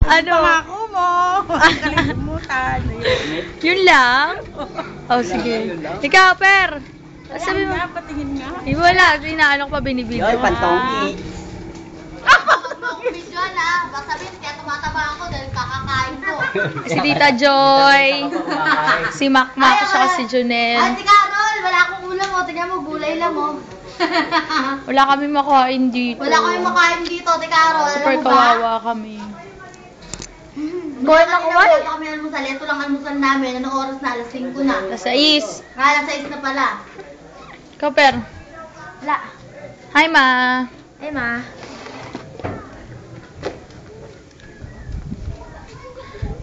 Ano? Pangako mo. Kalimutan. Yun lang? Oh, sige. Ikaw, Per. Sabi mo. Patingin nga. Wala, inaano ko pa binibidyo. Yoy, pantongi. Video na, baka sabihin kaya tumataba ako dahil kakakain ko. Si Tita Joy. Si Makmak, siya si Ay, Junel. si Carol, wala akong ulam mo. Tingnan mo, gulay lang mo. Wala kami makain dito. Wala kami makain dito, ti Carol. Super Alam mo ba? kawawa kami. Buwan na kuwan. Wala kami almusal. Ito lang almusal namin. Anong oras na? Alas 5 na. Nasa is. Alas 6 na pala. Ikaw, Per. Wala. Hi, Ma. Eh, ma.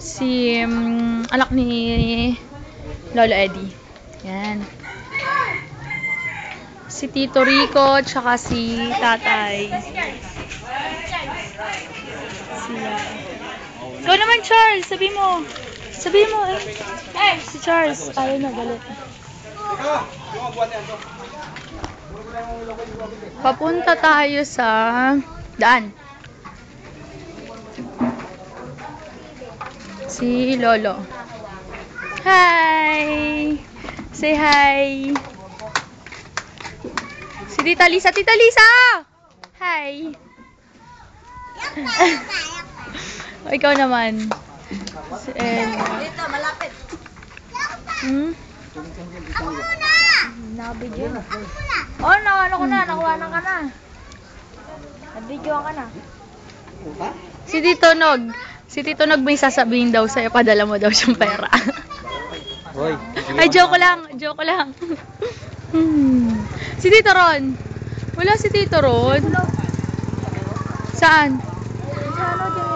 Si anak ni Lolo Eddie. Yan. Si Tito Rico, tsaka si Tatay. Sila. Ikaw naman, Charles. Sabi mo. Sabi mo eh. Si Charles. Ayaw na, galit. Papunta tayo sa daan. Si Lolo. Hi! Say hi! Si Tita Lisa. Tita Lisa! Hi! O, ikaw naman. Si Elma. Dito, malapit. Hmm? Ako muna! Nakabidyo. Ako muna! Oh, ano ko na. Nakuha ka na. Nabidyoan ka na. Si Tito Nog. Si Tito Nog may sasabihin daw sa'yo. Padala mo daw siyang pera. Hoy. Ay, joke lang. Joke lang. Si Tito Ron. Wala si Tito Ron. Saan? Ano,